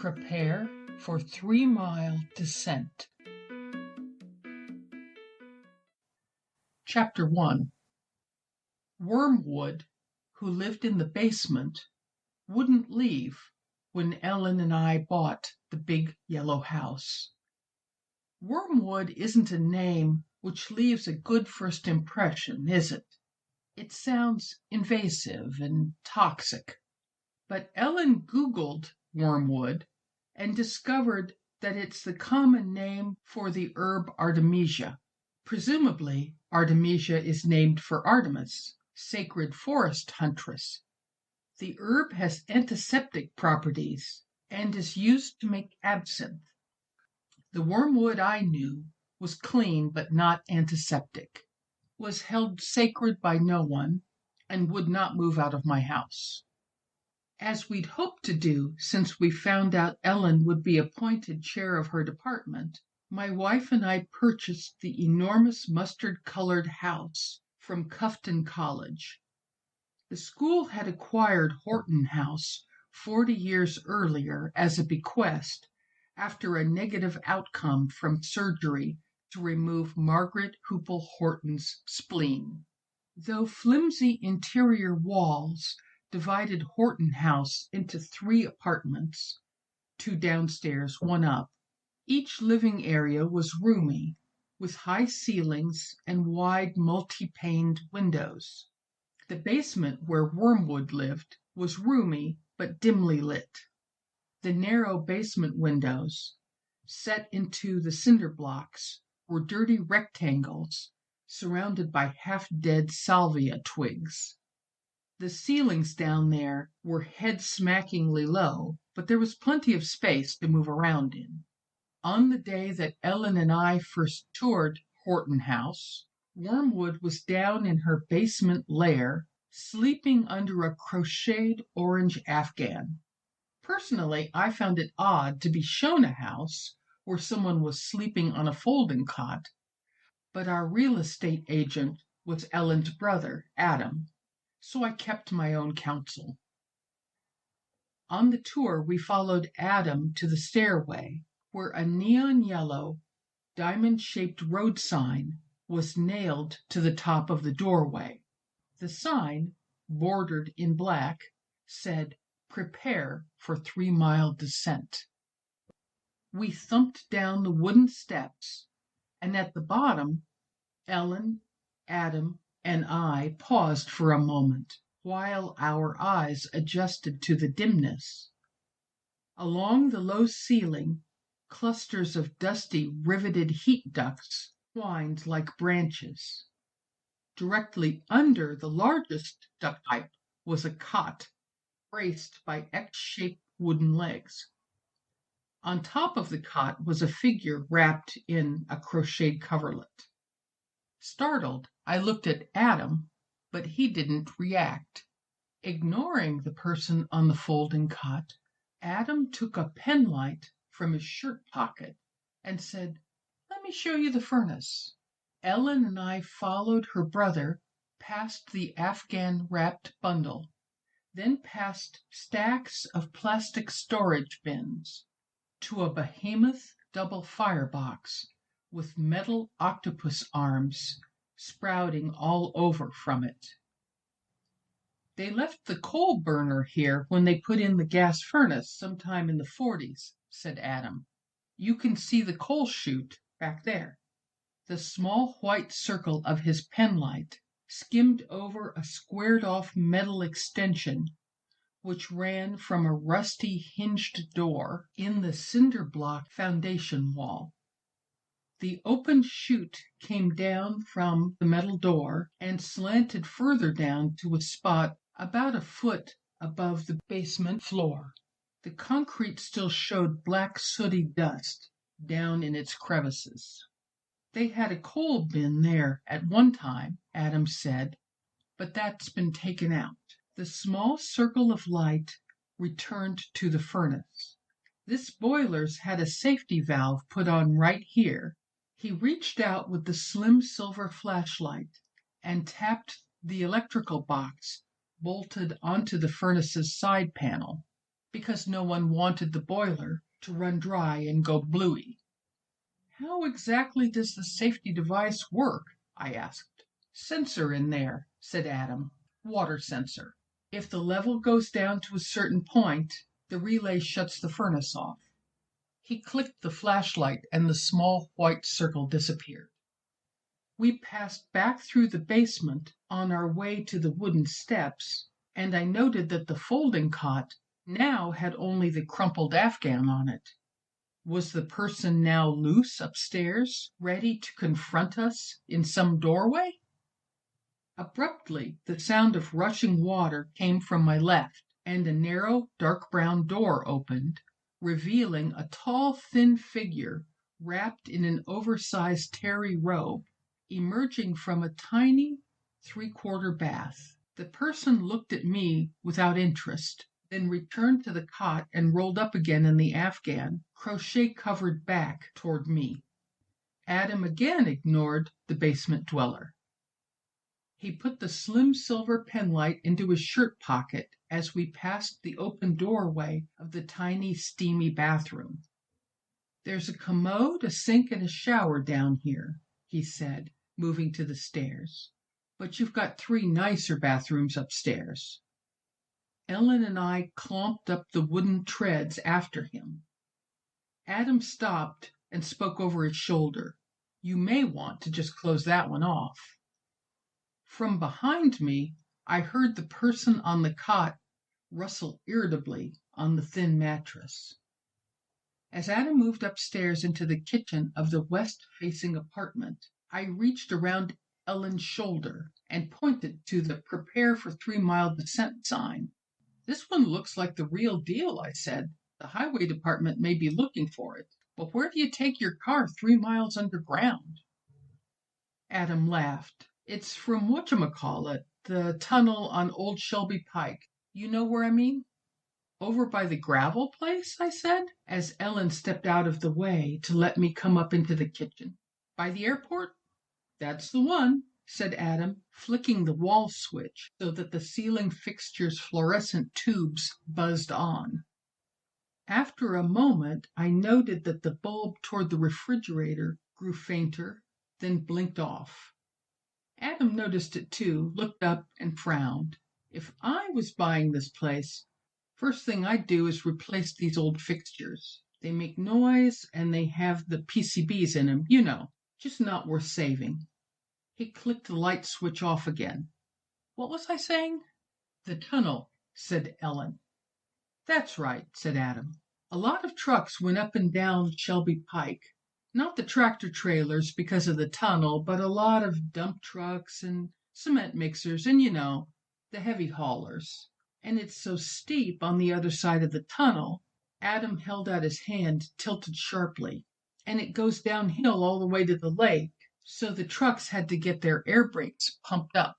Prepare for 3-mile descent. Chapter 1. Wormwood, who lived in the basement, wouldn't leave when Ellen and I bought the big yellow house. Wormwood isn't a name which leaves a good first impression, is it? It sounds invasive and toxic. But Ellen Googled wormwood and discovered that it's the common name for the herb Artemisia. Presumably, Artemisia is named for Artemis, sacred forest huntress. The herb has antiseptic properties and is used to make absinthe. The wormwood I knew was clean but not antiseptic, was held sacred by no one, and would not move out of my house. As we'd hoped to do since we found out Ellen would be appointed chair of her department, my wife and I purchased the enormous mustard-colored house from Cufton College. The school had acquired Horton House 40 years earlier as a bequest after a negative outcome from surgery to remove Margaret Hoople Horton's spleen. Though flimsy interior walls divided Horton House into 3 apartments, 2 downstairs, 1 up. Each living area was roomy, with high ceilings and wide multi-paned windows. The basement where Wormwood lived was roomy but dimly lit. The narrow basement windows, set into the cinder blocks, were dirty rectangles surrounded by half-dead salvia twigs. The ceilings down there were head-smackingly low, but there was plenty of space to move around in. On the day that Ellen and I first toured Horton House, Wormwood was down in her basement lair, sleeping under a crocheted orange afghan. Personally, I found it odd to be shown a house where someone was sleeping on a folding cot, but our real estate agent was Ellen's brother, Adam, so I kept my own counsel. On the tour, we followed Adam to the stairway, where a neon yellow, diamond-shaped road sign was nailed to the top of the doorway. The sign, bordered in black, said, "Prepare for 3-mile descent." We thumped down the wooden steps, and at the bottom, Ellen, Adam, and I paused for a moment while our eyes adjusted to the dimness. Along the low ceiling, clusters of dusty riveted heat ducts twined like branches. Directly under the largest duct pipe was a cot braced by X-shaped wooden legs. On top of the cot was a figure wrapped in a crocheted coverlet. Startled, I looked at Adam, but he didn't react. Ignoring the person on the folding cot, Adam took a penlight from his shirt pocket and said, "Let me show you the furnace." Ellen and I followed her brother past the Afghan-wrapped bundle, then past stacks of plastic storage bins, to a behemoth double firebox with metal octopus arms sprouting all over from it. "They left the coal burner here when they put in the gas furnace sometime in the 40s, said Adam. "You can see the coal chute back there." The small white circle of his penlight skimmed over a squared-off metal extension which ran from a rusty hinged door in the cinder block foundation wall. The open chute came down from the metal door and slanted further down to a spot about a foot above the basement floor. The concrete still showed black sooty dust down in its crevices. "They had a coal bin there at one time," Adam said, "but that's been taken out." The small circle of light returned to the furnace. "This boiler's had a safety valve put on right here." He reached out with the slim silver flashlight and tapped the electrical box bolted onto the furnace's side panel. because no one wanted the boiler to run dry and go bluey. How exactly does the safety device work? I asked. Sensor in there, said Adam. Water sensor. If the level goes down to a certain point, the relay shuts the furnace off. He clicked the flashlight and the small white circle disappeared. We passed back through the basement on our way to the wooden steps, and I noted that the folding cot now had only the crumpled afghan on it. Was the person now loose upstairs, ready to confront us in some doorway? Abruptly, the sound of rushing water came from my left, and a narrow, dark brown door opened, revealing a tall, thin figure wrapped in an oversized terry robe, emerging from a tiny three-quarter bath. The person looked at me without interest, then returned to the cot and rolled up again in the afghan, crochet-covered back toward me. Adam again ignored the basement dweller. He put the slim silver penlight into his shirt pocket as we passed the open doorway of the tiny, steamy bathroom. There's a commode, a sink, and a shower down here, he said, moving to the stairs. But you've got 3 nicer bathrooms upstairs. Ellen and I clomped up the wooden treads after him. Adam stopped and spoke over his shoulder. You may want to just close that one off. From behind me, I heard the person on the cot rustle irritably on the thin mattress. As Adam moved upstairs into the kitchen of the west-facing apartment, I reached around Ellen's shoulder and pointed to the "Prepare for 3-mile descent" sign. This one looks like the real deal, I said. The highway department may be looking for it, but where do you take your car 3 miles underground? Adam laughed. It's from whatchamacallit, the tunnel on Old Shelby Pike. You know where I mean? Over by the gravel place, I said, as Ellen stepped out of the way to let me come up into the kitchen. By the airport? That's the one, said Adam, flicking the wall switch so that the ceiling fixture's fluorescent tubes buzzed on. After a moment, I noted that the bulb toward the refrigerator grew fainter, then blinked off. Adam noticed it too, looked up, and frowned. If I was buying this place, first thing I'd do is replace these old fixtures. They make noise, and they have the PCBs in them, you know, just not worth saving. He clicked the light switch off again. What was I saying? The tunnel, said Ellen. That's right, said Adam. A lot of trucks went up and down Shelby Pike. Not the tractor trailers because of the tunnel, but a lot of dump trucks and cement mixers and, you know, the heavy haulers. And it's so steep on the other side of the tunnel. Adam held out his hand, tilted sharply, and it goes downhill all the way to the lake, so the trucks had to get their air brakes pumped up.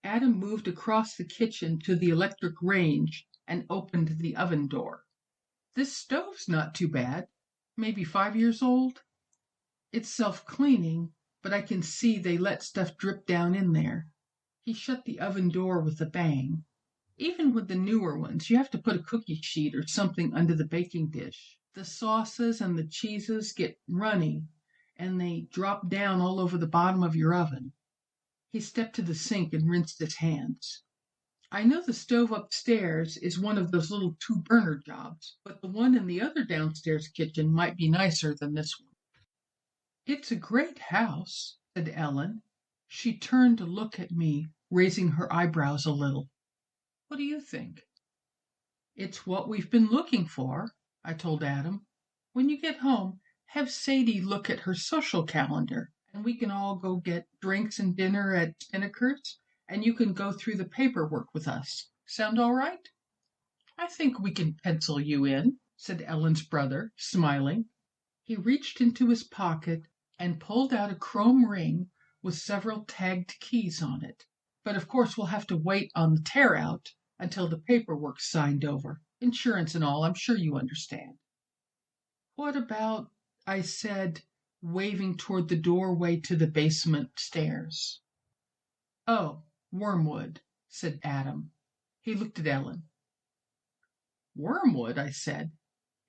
Adam moved across the kitchen to the electric range and opened the oven door. This stove's not too bad. Maybe 5 years old? It's self-cleaning, but I can see they let stuff drip down in there. He shut the oven door with a bang. Even with the newer ones, you have to put a cookie sheet or something under the baking dish. The sauces and the cheeses get runny, and they drop down all over the bottom of your oven. He stepped to the sink and rinsed his hands. I know the stove upstairs is one of those little 2-burner jobs, but the one in the other downstairs kitchen might be nicer than this one. It's a great house, said Ellen. She turned to look at me, raising her eyebrows a little. What do you think? It's what we've been looking for, I told Adam. When you get home, have Sadie look at her social calendar, and we can all go get drinks and dinner at Spinnaker's, and you can go through the paperwork with us. Sound all right? I think we can pencil you in, said Ellen's brother, smiling. He reached into his pocket and pulled out a chrome ring with several tagged keys on it. But of course we'll have to wait on the tear-out until the paperwork's signed over. Insurance and all, I'm sure you understand. What about, I said, waving toward the doorway to the basement stairs. Oh, Wormwood, said Adam. He looked at Ellen. Wormwood, I said.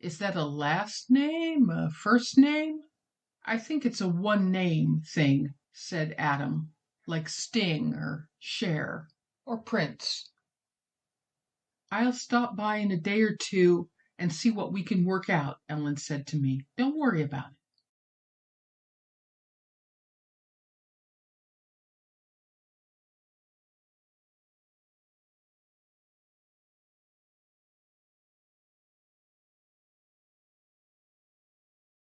Is that a last name, a first name? I think it's a one name thing, said Adam, like Sting or Cher or Prince. I'll stop by in a day or two and see what we can work out, Ellen said to me. Don't worry about it.